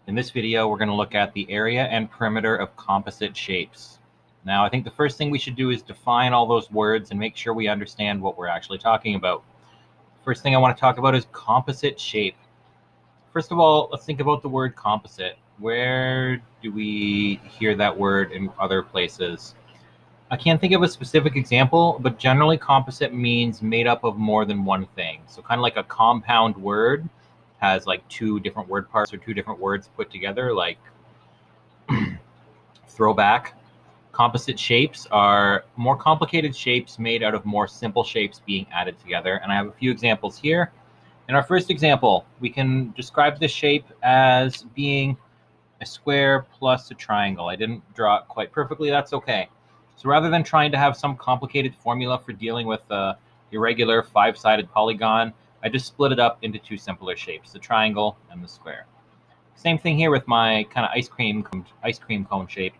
In this video, we're going to look at the area and perimeter of composite shapes. Now, I think the first thing we should do is define all those words and make sure we understand what we're actually talking about. First thing I want to talk about is composite shape. First of all, let's think about the word composite. Where do we hear that word in other places? I can't think of a specific example, but generally composite means made up of more than one thing. So kind of like a compound word has like two different word parts or two different words put together, like throwback. Composite shapes are more complicated shapes made out of more simple shapes being added together. And I have a few examples here. In our first example, we can describe this shape as being a square plus a triangle. I didn't draw it quite perfectly, that's okay. So rather than trying to have some complicated formula for dealing with a irregular five-sided polygon, I just split it up into two simpler shapes, the triangle and the square. Same thing here with my kind of ice cream cone shape.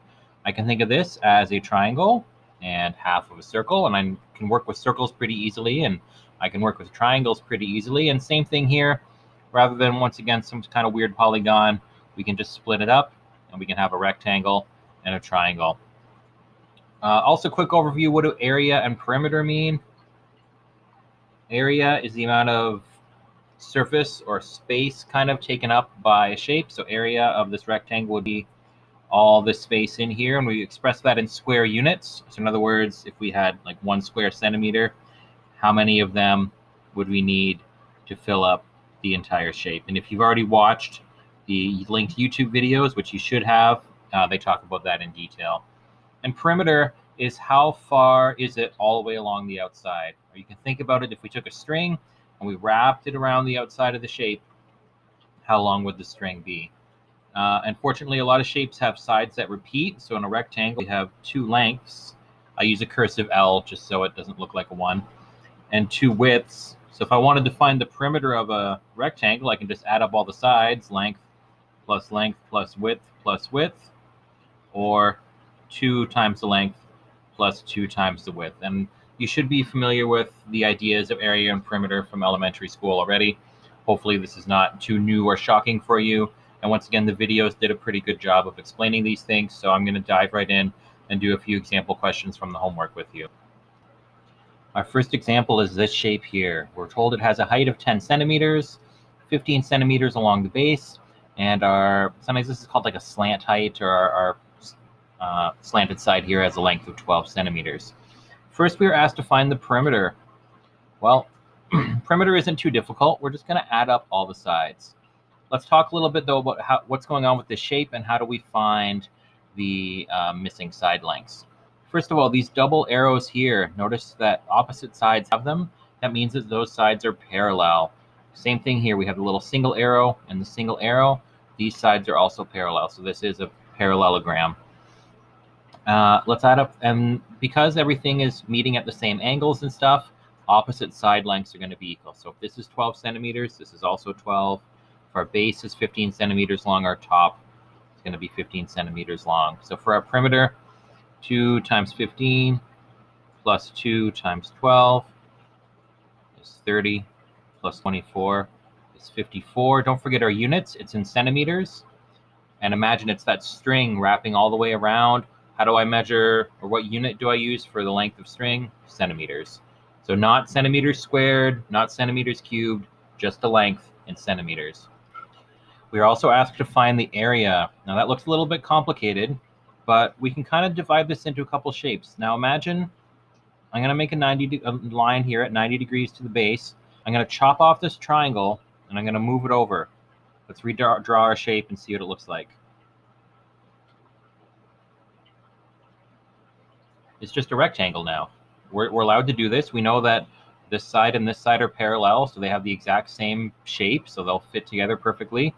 I can think of this as a triangle and half of a circle, and I can work with circles pretty easily, and I can work with triangles pretty easily. And same thing here, rather than once again some kind of weird polygon, we can just split it up and we can have a rectangle and a triangle. Also, quick overview, what do area and perimeter mean? Area is the amount of surface or space kind of taken up by a shape. So area of this rectangle would be all this space in here, and we express that in square units. So in other words, if we had like 1 square centimeter, how many of them would we need to fill up the entire shape? And if you've already watched the linked YouTube videos, which you should have, they talk about that in detail. And perimeter is how far is it all the way along the outside. Or you can think about it, if we took a string and we wrapped it around the outside of the shape, how long would the string be? Unfortunately, a lot of shapes have sides that repeat. So in a rectangle, we have 2 lengths. I use a cursive L just so it doesn't look like a 1. And 2 widths. So if I wanted to find the perimeter of a rectangle, I can just add up all the sides, length plus width, or 2 times the length plus 2 times the width. And you should be familiar with the ideas of area and perimeter from elementary school already. Hopefully this is not too new or shocking for you. And once again, the videos did a pretty good job of explaining these things. So I'm going to dive right in and do a few example questions from the homework with you. Our first example is this shape here. We're told it has a height of 10 centimeters, 15 centimeters along the base, and sometimes this is called like a slant height, or our slanted side here has a length of 12 centimeters. First, we were asked to find the perimeter. Well, perimeter isn't too difficult. We're just going to add up all the sides. Let's talk a little bit, though, about what's going on with this shape and how do we find the missing side lengths. First of all, these double arrows here, notice that opposite sides have them. That means that those sides are parallel. Same thing here. We have the little single arrow and the single arrow. These sides are also parallel, so this is a parallelogram. Let's add up, and because everything is meeting at the same angles and stuff, opposite side lengths are going to be equal. So if this is 12 centimeters, this is also 12. If our base is 15 centimeters long, our top is going to be 15 centimeters long. So for our perimeter, 2 times 15 plus 2 times 12 is 30, plus 24 is 54. Don't forget our units, it's in centimeters. And imagine it's that string wrapping all the way around. How do I measure, or what unit do I use for the length of string? Centimeters. So not centimeters squared, not centimeters cubed, just the length in centimeters. We are also asked to find the area. Now that looks a little bit complicated, but we can kind of divide this into a couple shapes. Now imagine I'm going to make a line here at 90 degrees to the base. I'm going to chop off this triangle and I'm going to move it over. Let's redraw our shape and see what it looks like. It's just a rectangle now. We're allowed to do this. We know that this side and this side are parallel, so they have the exact same shape, so they'll fit together perfectly.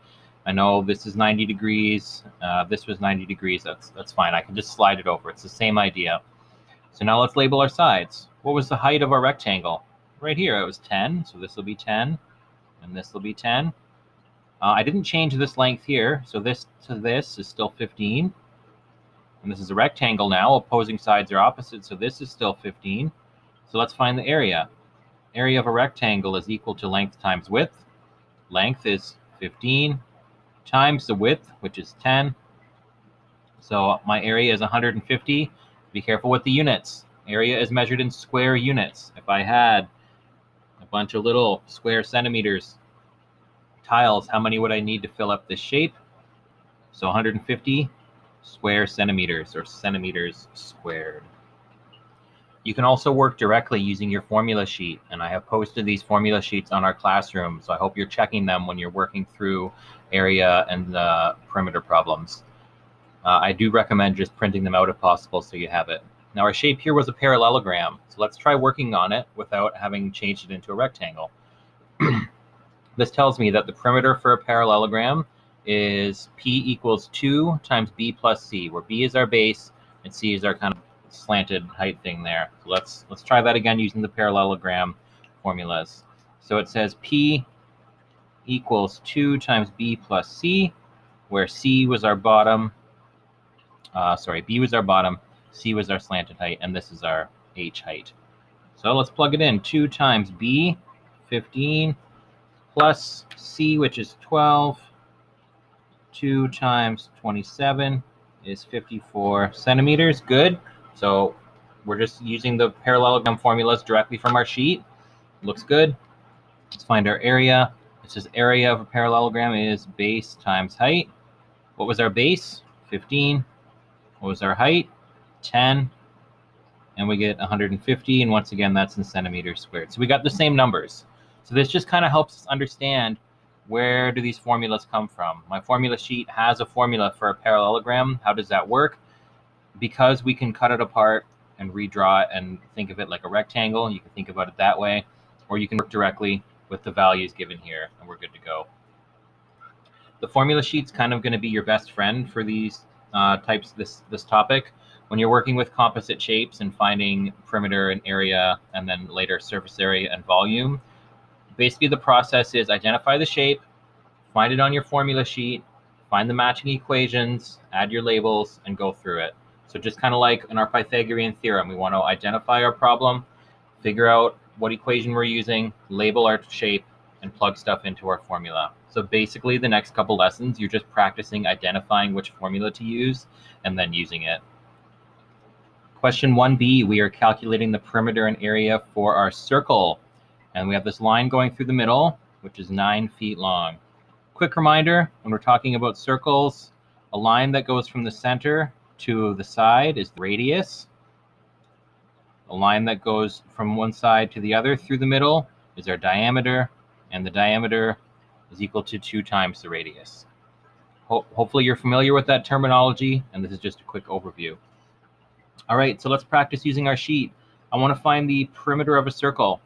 I know this is 90 degrees, this was 90 degrees, that's fine. I can just slide it over. It's the same idea. So now let's label our sides. What was the height of our rectangle? Right here, it was 10, so this will be 10, and this will be 10. I didn't change this length here, so this to this is still 15. And this is a rectangle now. Opposing sides are opposite, so this is still 15. So let's find the area. Area of a rectangle is equal to length times width. Length is 15 times the width, which is 10. So my area is 150. Be careful with the units. Area is measured in square units. If I had a bunch of little square centimeters tiles, how many would I need to fill up this shape? So 150 square centimeters, or centimeters squared. You can also work directly using your formula sheet, and I have posted these formula sheets on our classroom, so I hope you're checking them when you're working through area and perimeter problems. I do recommend just printing them out if possible so you have it. Now our shape here was a parallelogram, so let's try working on it without having changed it into a rectangle. This tells me that the perimeter for a parallelogram is P equals 2 times B plus C, where B is our base and C is our kind of slanted height thing there. So let's try that again using the parallelogram formulas. So it says P equals 2 times B plus C, where C was our bottom. B was our bottom, C was our slanted height, and this is our H height. So let's plug it in. 2 times B, 15, plus C, which is 12. 2 times 27 is 54 centimeters. Good. So we're just using the parallelogram formulas directly from our sheet. Looks good. Let's find our area. It says area of a parallelogram is base times height. What was our base? 15. What was our height? 10. And we get 150. And once again, that's in centimeters squared. So we got the same numbers. So this just kind of helps us understand, where do these formulas come from? My formula sheet has a formula for a parallelogram. How does that work? Because we can cut it apart and redraw it and think of it like a rectangle, you can think about it that way, or you can work directly with the values given here, and we're good to go. The formula sheet's kind of going to be your best friend for these this topic. When you're working with composite shapes and finding perimeter and area, and then later surface area and volume, basically the process is identify the shape, find it on your formula sheet, find the matching equations, add your labels, and go through it. So just kind of like in our Pythagorean theorem, we want to identify our problem, figure out what equation we're using, label our shape, and plug stuff into our formula. So basically the next couple lessons, you're just practicing identifying which formula to use and then using it. Question 1b, we are calculating the perimeter and area for our circle. And we have this line going through the middle, which is 9 feet long. Quick reminder, when we're talking about circles, a line that goes from the center to the side is the radius. A line that goes from one side to the other through the middle is our diameter, and the diameter is equal to 2 times the radius. Hopefully you're familiar with that terminology, and this is just a quick overview. All right, so let's practice using our sheet. I want to find the perimeter of a circle.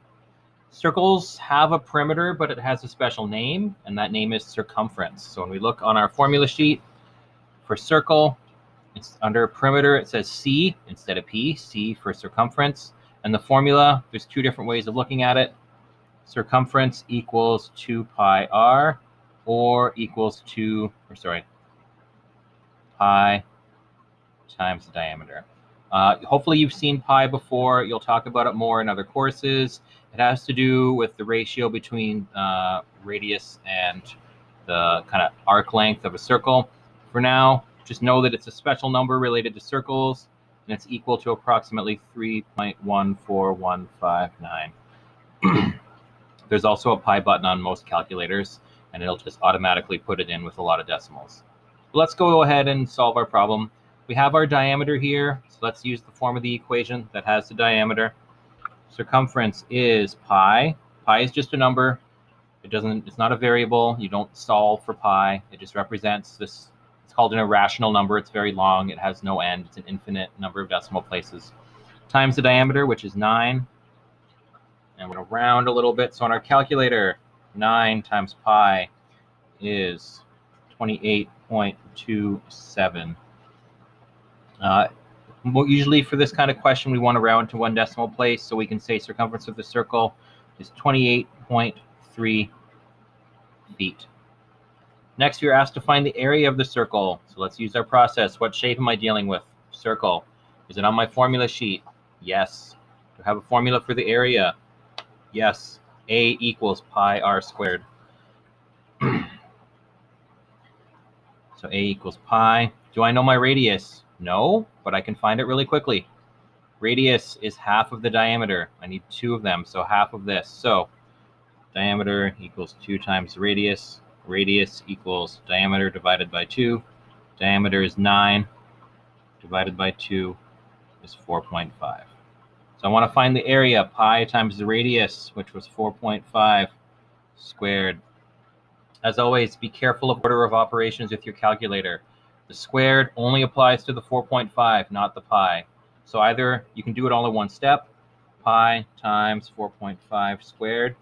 Circles have a perimeter, but it has a special name, and that name is circumference. So when we look on our formula sheet for circle, it's under perimeter, it says C instead of P, C for circumference. And the formula, there's two different ways of looking at it. Circumference equals 2 pi r, or equals pi times the diameter. Hopefully you've seen pi before. You'll talk about it more in other courses. It has to do with the ratio between radius and the kind of arc length of a circle. For now, just know that it's a special number related to circles, and it's equal to approximately 3.14159. There's also a pi button on most calculators, and it'll just automatically put it in with a lot of decimals. But let's go ahead and solve our problem. We have our diameter here, so let's use the form of the equation that has the diameter. Circumference is pi. Pi is just a number. It's not a variable. You don't solve for pi. It just represents this. It's called an irrational number. It's very long. It has no end. It's an infinite number of decimal places. Times the diameter, which is 9. And we're going to round a little bit. So on our calculator, 9 times pi is 28.27. Usually for this kind of question, we want to round to one decimal place, so we can say circumference of the circle is 28.3 feet. Next, you're asked to find the area of the circle. So let's use our process. What shape am I dealing with? Circle. Is it on my formula sheet? Yes. Do I have a formula for the area? Yes. A equals pi r squared. So A equals pi. Do I know my radius? No, but I can find it really quickly. Radius is half of the diameter. I need 2 of them, so half of this. So diameter equals 2 times radius. Radius equals diameter divided by 2. Diameter is 9 divided by 2 is 4.5. So I want to find the area, pi times the radius, which was 4.5 squared. As always, be careful of order of operations with your calculator. The squared only applies to the 4.5, not the pi. So either you can do it all in one step, pi times 4.5 squared,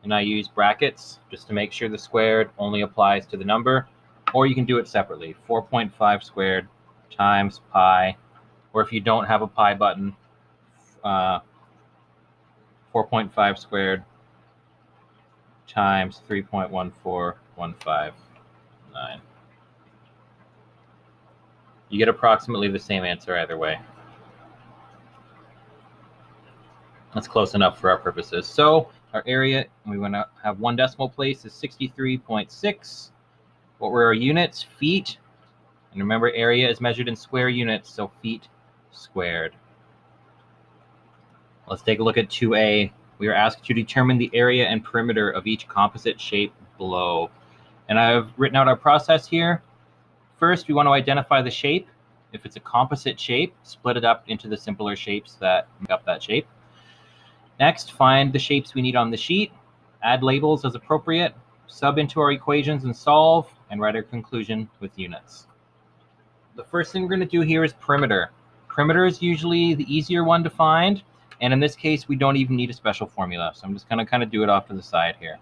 and I use brackets just to make sure the squared only applies to the number, or you can do it separately, 4.5 squared times pi, or if you don't have a pi button, 4.5 squared times 3.14159. You get approximately the same answer either way. That's close enough for our purposes. So our area, we want to have 1 decimal place, is 63.6. What were our units? Feet. And remember, area is measured in square units, so feet squared. Let's take a look at 2A. We are asked to determine the area and perimeter of each composite shape below. And I've written out our process here. First, we want to identify the shape. If it's a composite shape, split it up into the simpler shapes that make up that shape. Next, find the shapes we need on the sheet, add labels as appropriate, sub into our equations and solve, and write our conclusion with units. The first thing we're going to do here is perimeter. Perimeter is usually the easier one to find, and in this case, we don't even need a special formula, so I'm just going to kind of do it off to the side here.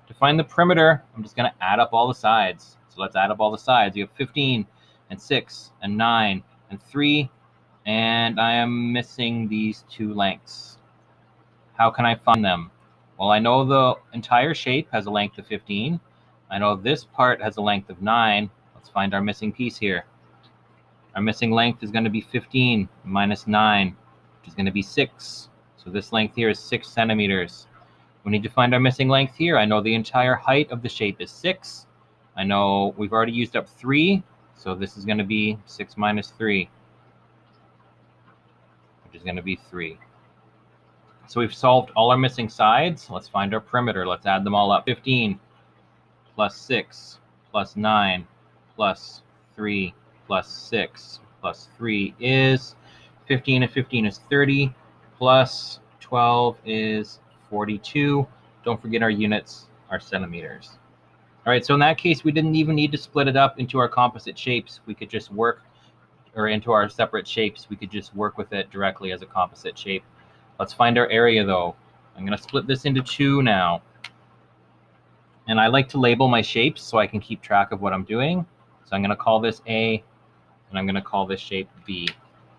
To find the perimeter, I'm just going to add up all the sides. So let's add up all the sides. We have 15, and 6, and 9, and 3, and I am missing these 2 lengths. How can I find them? Well, I know the entire shape has a length of 15. I know this part has a length of 9. Let's find our missing piece here. Our missing length is going to be 15 minus 9, which is going to be 6. So this length here is 6 centimeters. We need to find our missing length here. I know the entire height of the shape is 6. I know we've already used up 3, so this is going to be 6 minus 3, which is going to be 3. So we've solved all our missing sides. Let's find our perimeter. Let's add them all up. 15 plus 6 plus 9 plus 3 plus 6 plus 3 is 15, and 15 is 30, plus 12 is 42. Don't forget our units are centimeters. All right, so in that case, we didn't even need to split it up into our composite shapes. We could just work, or into our separate shapes, we could just work with it directly as a composite shape. Let's find our area though. I'm going to split this into 2 now. And I like to label my shapes so I can keep track of what I'm doing. So I'm going to call this A, and I'm going to call this shape B.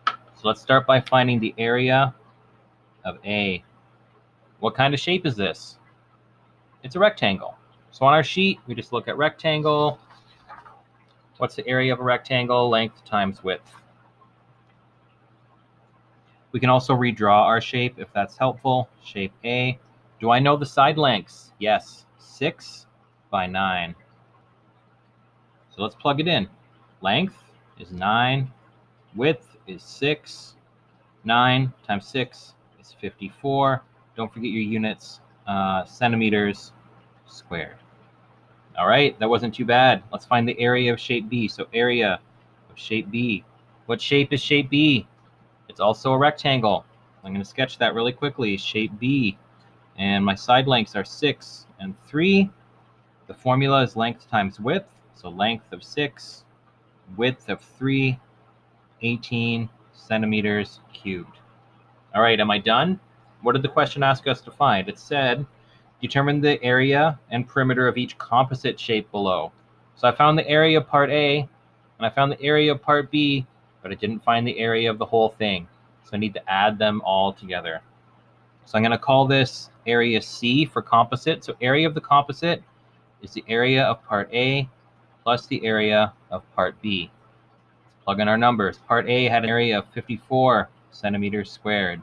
So let's start by finding the area of A. What kind of shape is this? It's a rectangle. So on our sheet, we just look at rectangle. What's the area of a rectangle? Length times width. We can also redraw our shape if that's helpful. Shape A. Do I know the side lengths? Yes, 6 by 9. So let's plug it in. Length is 9, width is 6, 9 times 6 is 54. Don't forget your units, centimeters squared. All right, that wasn't too bad. Let's find the area of shape B. So area of shape B. What shape is shape B? It's also a rectangle. I'm going to sketch that really quickly. Shape B. And my side lengths are 6 and 3. The formula is length times width. So length of 6, width of 3, 18 centimeters cubed. All right, am I done? What did the question ask us to find? It said, determine the area and perimeter of each composite shape below. So I found the area of part A, and I found the area of part B, but I didn't find the area of the whole thing. So I need to add them all together. So I'm going to call this area C for composite. So area of the composite is the area of part A plus the area of part B. Let's plug in our numbers. Part A had an area of 54 centimeters squared.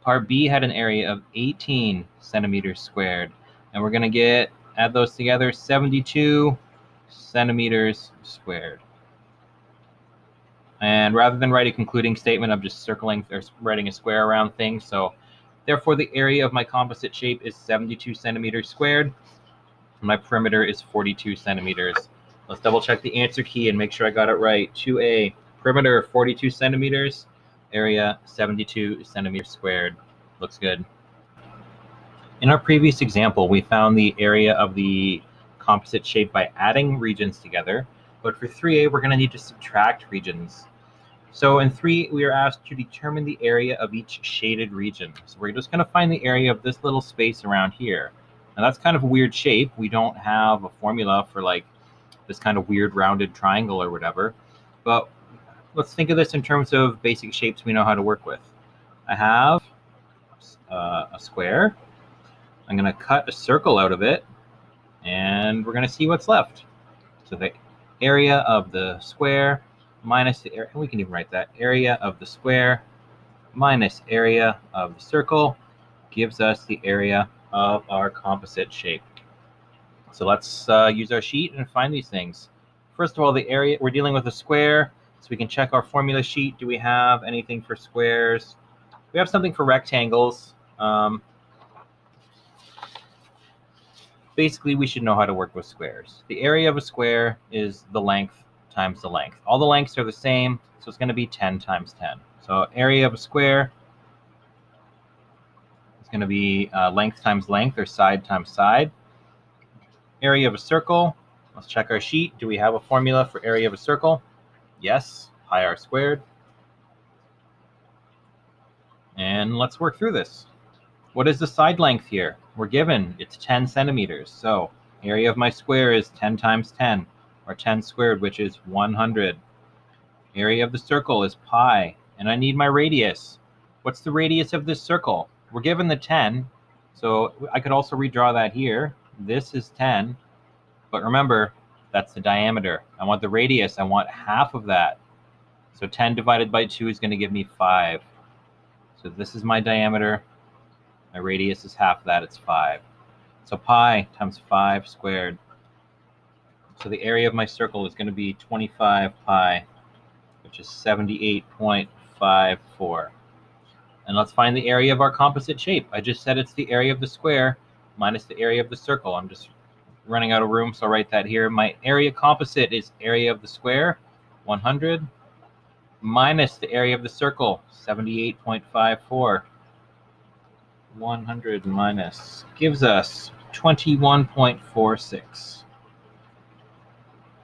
Part B had an area of 18 centimeters squared. And we're going to add those together, 72 centimeters squared. And rather than write a concluding statement, I'm just circling or writing a square around things. So therefore, the area of my composite shape is 72 centimeters squared. My perimeter is 42 centimeters. Let's double check the answer key and make sure I got it right. 2A, perimeter 42 centimeters, area 72 centimeters squared. Looks good. In our previous example, we found the area of the composite shape by adding regions together. But for 3A, we're going to need to subtract regions. So in 3, we are asked to determine the area of each shaded region. So we're just going to find the area of this little space around here. Now that's kind of a weird shape. We don't have a formula for like this kind of weird rounded triangle or whatever. But let's think of this in terms of basic shapes we know how to work with. I have a square. I'm going to cut a circle out of it, and we're going to see what's left. So the area of the square minus the area, we can even write that, area of the square minus area of the circle gives us the area of our composite shape. So let's use our sheet and find these things. First of all, the area, we're dealing with a square, so we can check our formula sheet. Do we have anything for squares? We have something for rectangles. Basically, we should know how to work with squares. The area of a square is the length times the length. All the lengths are the same, so it's going to be 10 times 10. So area of a square is going to be length times length, or side times side. Area of a circle, let's check our sheet. Do we have a formula for area of a circle? Yes, pi r squared. And let's work through this. What is the side length here? We're given it's 10 centimeters. So area of my square is 10 times 10, or 10 squared, which is 100. Area of the circle is pi, and I need my radius. What's the radius of this circle? We're given the 10, so I could also redraw that here. This is 10, but remember, that's the diameter. I want the radius. I want half of that. So 10 divided by 2 is going to give me 5. So this is my diameter. My radius is half that, it's 5. So pi times 5 squared. So the area of my circle is going to be 25 pi, which is 78.54. And let's find the area of our composite shape. I just said it's the area of the square minus the area of the circle. I'm just running out of room, so I'll write that here. My area composite is area of the square, 100, minus the area of the circle, 78.54. 100 minus gives us 21.46.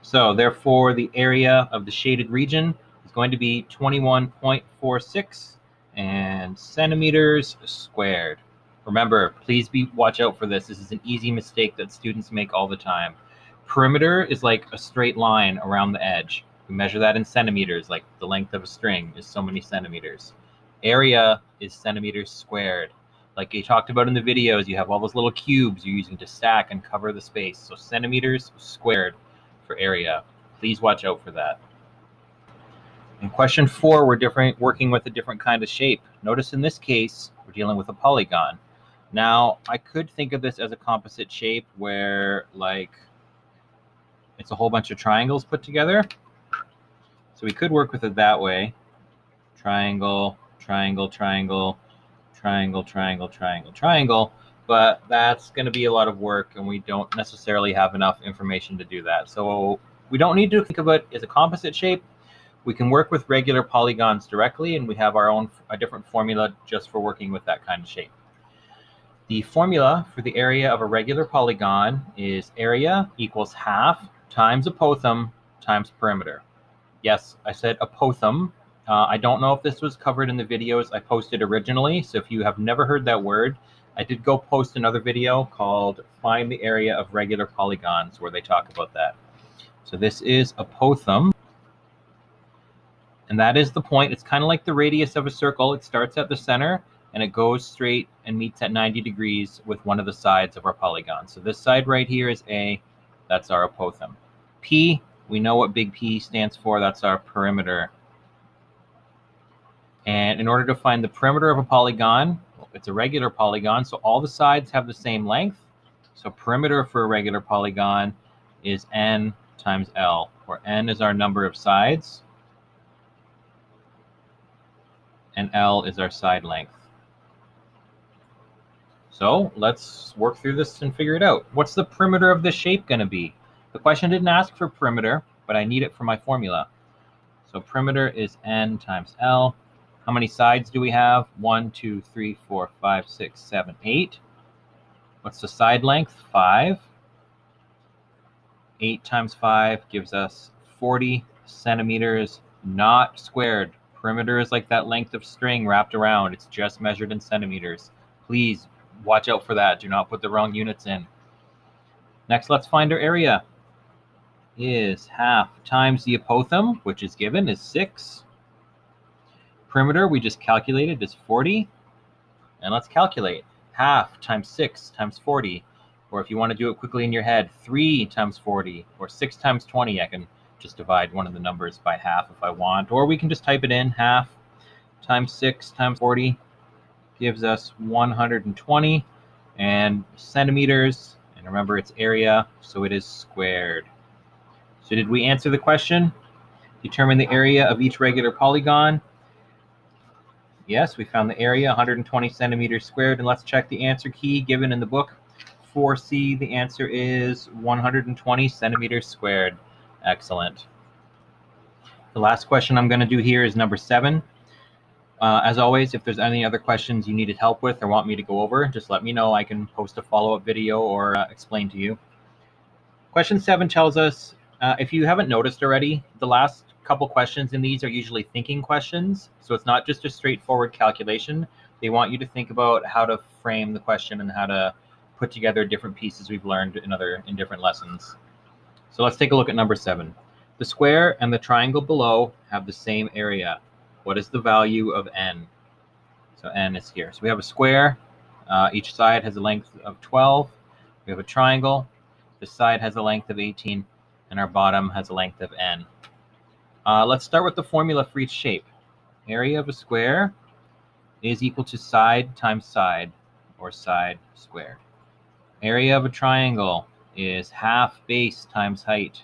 So therefore, the area of the shaded region is going to be 21.46 and centimeters squared. Remember, please watch out for this. This is an easy mistake that students make all the time. Perimeter is like a straight line around the edge. We measure that in centimeters, like the length of a string is so many centimeters. Area is centimeters squared. Like you talked about in the videos, you have all those little cubes you're using to stack and cover the space. So centimeters squared for area. Please watch out for that. In question 4, we're working with a different kind of shape. Notice in this case, we're dealing with a polygon. Now, I could think of this as a composite shape where, like, it's a whole bunch of triangles put together. So we could work with it that way. Triangle, triangle, triangle, triangle, triangle, triangle, triangle. But that's going to be a lot of work, and we don't necessarily have enough information to do that. So we don't need to think of it as a composite shape. We can work with regular polygons directly, and we have a different formula just for working with that kind of shape. The formula for the area of a regular polygon is area equals half times apothum times perimeter. Yes, I said apothum. I don't know if this was covered in the videos I posted originally, so if you have never heard that word, I did go post another video called Find the Area of Regular Polygons, where they talk about that. So this is apothum, and that is the point. It's kind of like the radius of a circle. It starts at the center, and it goes straight and meets at 90 degrees with one of the sides of our polygon. So this side right here is A, that's our apothum. P, we know what big P stands for, that's our perimeter. And in order to find the perimeter of a polygon, it's a regular polygon, so all the sides have the same length. So perimeter for a regular polygon is N times L, where N is our number of sides and L is our side length. So let's work through this and figure it out. What's the perimeter of this shape going to be? The question didn't ask for perimeter, but I need it for my formula. So perimeter is N times L. How many sides do we have? 1, 2, 3, 4, 5, 6, 7, 8. What's the side length? 5. 8 times 5 gives us 40 centimeters, not squared. Perimeter is like that length of string wrapped around. It's just measured in centimeters. Please watch out for that. Do not put the wrong units in. Next, let's find our area. Is half times the apothem, which is given, is 6. Perimeter, we just calculated, is 40. And let's calculate. Half times 6 times 40. Or if you want to do it quickly in your head, 3 times 40. Or 6 times 20. I can just divide one of the numbers by half if I want. Or we can just type it in. Half times 6 times 40 gives us 120. And centimeters, and remember it's area, so it is squared. So did we answer the question? Determine the area of each regular polygon. Yes, we found the area, 120 centimeters squared. And let's check the answer key given in the book. 4C, the answer is 120 centimeters squared. Excellent. The last question I'm going to do here is number 7. As always, if there's any other questions you needed help with or want me to go over, just let me know. I can post a follow-up video or explain to you. Question 7 tells us, if you haven't noticed already, the last couple questions in these are usually thinking questions. So it's not just a straightforward calculation. They want you to think about how to frame the question and how to put together different pieces we've learned in different lessons. So let's take a look at number 7. The square and the triangle below have the same area. What is the value of n? So n is here. So we have a square. Each side has a length of 12. We have a triangle. This side has a length of 18, and our bottom has a length of n. Let's start with the formula for each shape. Area of a square is equal to side times side, or side squared. Area of a triangle is half base times height.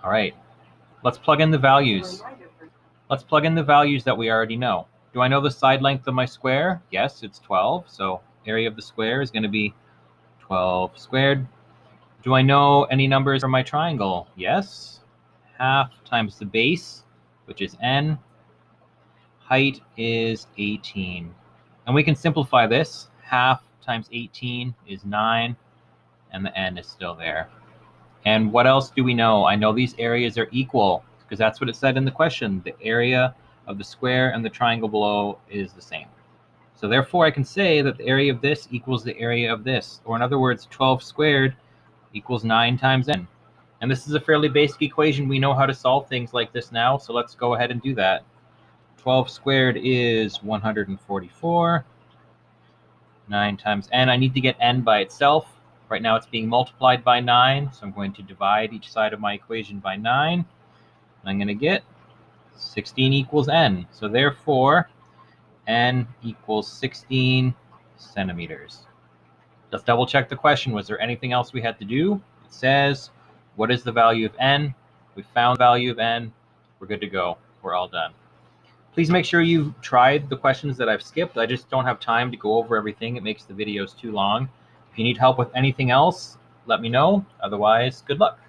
All right, let's plug in the values. Let's plug in the values that we already know. Do I know the side length of my square? Yes, it's 12. So area of the square is going to be 12 squared. Do I know any numbers for my triangle? Yes. Half times the base, which is n. Height is 18. And we can simplify this. Half times 18 is 9, and the n is still there. And what else do we know? I know these areas are equal, because that's what it said in the question. The area of the square and the triangle below is the same. So therefore, I can say that the area of this equals the area of this. Or in other words, 12 squared equals 9 times n. And this is a fairly basic equation. We know how to solve things like this now, so let's go ahead and do that. 12 squared is 144. 9 times n. I need to get n by itself. Right now it's being multiplied by 9, so I'm going to divide each side of my equation by 9. And I'm going to get 16 equals n. So therefore, n equals 16 centimeters. Let's double check the question. Was there anything else we had to do? It says, what is the value of n? We found the value of n. We're good to go. We're all done. Please make sure you've tried the questions that I've skipped. I just don't have time to go over everything. It makes the videos too long. If you need help with anything else, let me know. Otherwise, good luck.